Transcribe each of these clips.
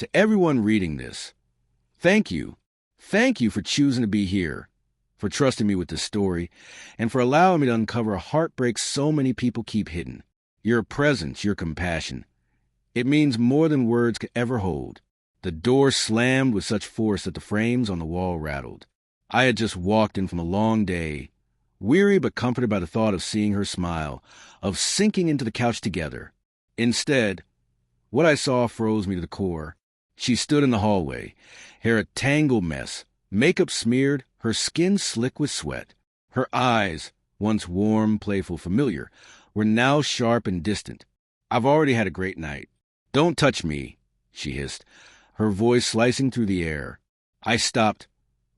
To everyone reading this, thank you. Thank you for choosing to be here, for trusting me with this story, and for allowing me to uncover a heartbreak so many people keep hidden. Your presence, your compassion. It means more than words could ever hold. The door slammed with such force that the frames on the wall rattled. I had just walked in from a long day, weary but comforted by the thought of seeing her smile, of sinking into the couch together. Instead, what I saw froze me to the core. She stood in the hallway, hair a tangled mess, makeup smeared, her skin slick with sweat. Her eyes, once warm, playful, familiar, were now sharp and distant. "I've already had a great night. Don't touch me," she hissed, her voice slicing through the air. I stopped,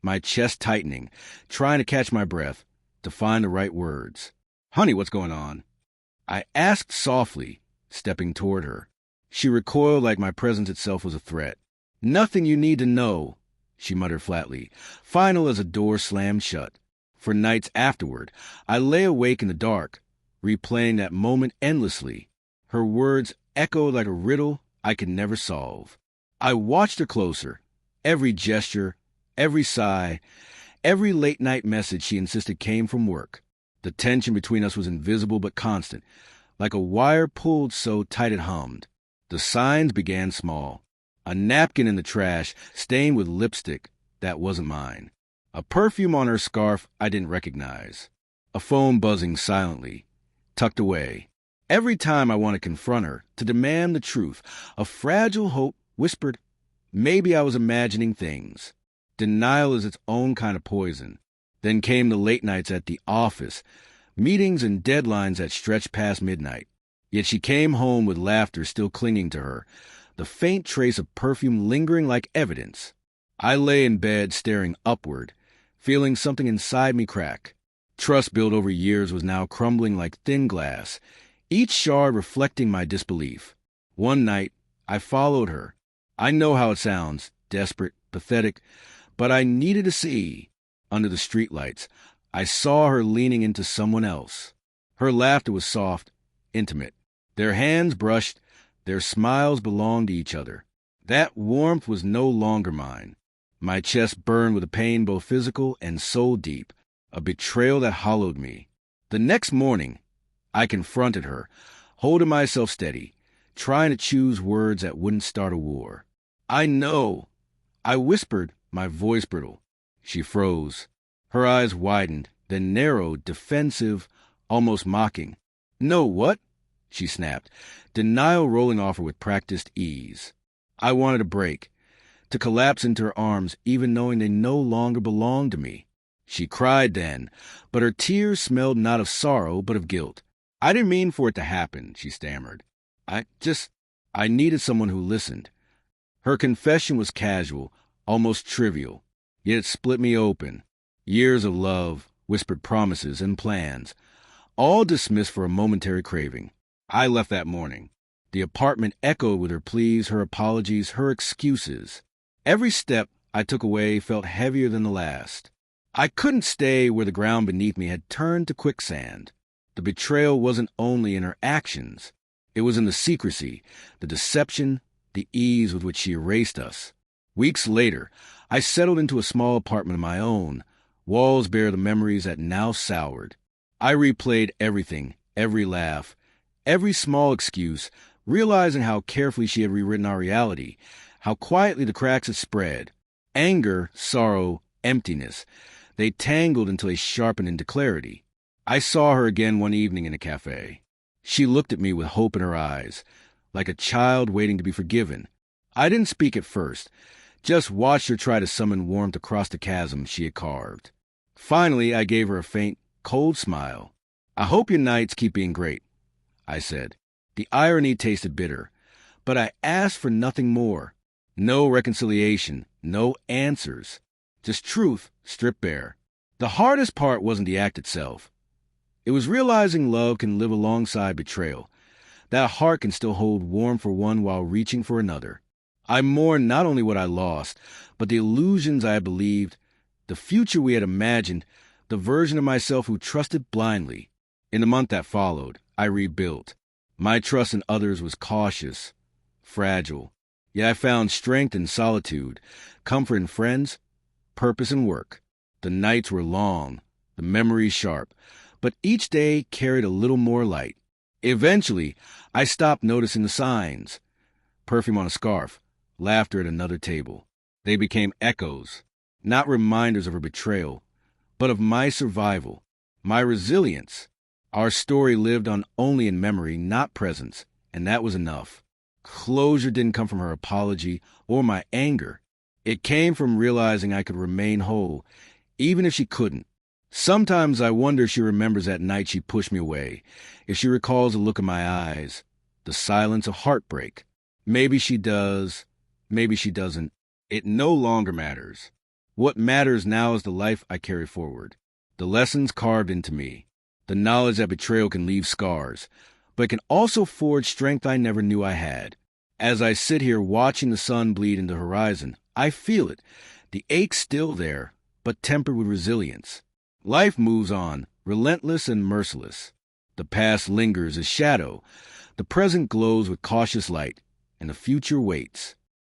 my chest tightening, trying to catch my breath, to find the right words. "Honey, what's going on?" I asked softly, stepping toward her. She recoiled like my presence itself was a threat. "Nothing you need to know," she muttered flatly, final as a door slammed shut. For nights afterward, I lay awake in the dark, replaying that moment endlessly. Her words echoed like a riddle I could never solve. I watched her closer. Every gesture, every sigh, every late-night message she insisted came from work. The tension between us was invisible but constant, like a wire pulled so tight it hummed. The signs began small. A napkin in the trash, stained with lipstick that wasn't mine. A perfume on her scarf I didn't recognize. A phone buzzing silently, tucked away. Every time I wanted to confront her, to demand the truth, a fragile hope whispered, maybe I was imagining things. Denial is its own kind of poison. Then came the late nights at the office, meetings and deadlines that stretched past midnight. Yet she came home with laughter still clinging to her, the faint trace of perfume lingering like evidence. I lay in bed staring upward, feeling something inside me crack. Trust built over years was now crumbling like thin glass, each shard reflecting my disbelief. One night, I followed her. I know how it sounds, desperate, pathetic, but I needed to see. Under the streetlights, I saw her leaning into someone else. Her laughter was soft, intimate. Their hands brushed, their smiles belonged to each other. That warmth was no longer mine. My chest burned with a pain both physical and soul deep, a betrayal that hollowed me. The next morning, I confronted her, holding myself steady, trying to choose words that wouldn't start a war. "I know," I whispered, my voice brittle. She froze. Her eyes widened, then narrowed, defensive, almost mocking. "No, what?" she snapped, denial rolling off her with practiced ease. I wanted a break, to collapse into her arms, even knowing they no longer belonged to me. She cried then, but her tears smelled not of sorrow, but of guilt. "I didn't mean for it to happen," she stammered. I needed someone who listened." Her confession was casual, almost trivial, yet it split me open. Years of love, whispered promises, and plans, all dismissed for a momentary craving. I left that morning. The apartment echoed with her pleas, her apologies, her excuses. Every step I took away felt heavier than the last. I couldn't stay where the ground beneath me had turned to quicksand. The betrayal wasn't only in her actions. It was in the secrecy, the deception, the ease with which she erased us. Weeks later, I settled into a small apartment of my own, walls bare the memories that now soured. I replayed everything, every laugh, every small excuse, realizing how carefully she had rewritten our reality, how quietly the cracks had spread. Anger, sorrow, emptiness. They tangled until they sharpened into clarity. I saw her again one evening in a cafe. She looked at me with hope in her eyes, like a child waiting to be forgiven. I didn't speak at first, just watched her try to summon warmth across the chasm she had carved. Finally, I gave her a faint, cold smile. "I hope your nights keep being great," I said. The irony tasted bitter, but I asked for nothing more. No reconciliation, no answers, just truth stripped bare. The hardest part wasn't the act itself. It was realizing love can live alongside betrayal, that a heart can still hold warm for one while reaching for another. I mourned not only what I lost, but the illusions I had believed, the future we had imagined, the version of myself who trusted blindly. In the month that followed, I rebuilt. My trust in others was cautious, fragile. Yet I found strength in solitude, comfort in friends, purpose in work. The nights were long, the memories sharp, but each day carried a little more light. Eventually, I stopped noticing the signs. Perfume on a scarf, laughter at another table. They became echoes, not reminders of her betrayal, but of my survival, my resilience. Our story lived on only in memory, not presence, and that was enough. Closure didn't come from her apology or my anger. It came from realizing I could remain whole, even if she couldn't. Sometimes I wonder if she remembers that night she pushed me away, if she recalls the look in my eyes, the silence of heartbreak. Maybe she does, maybe she doesn't. It no longer matters. What matters now is the life I carry forward, the lessons carved into me, the knowledge that betrayal can leave scars, but it can also forge strength I never knew I had. As I sit here watching the sun bleed into the horizon, I feel it, the ache still there, but tempered with resilience. Life moves on, relentless and merciless. The past lingers as shadow, the present glows with cautious light, and the future waits.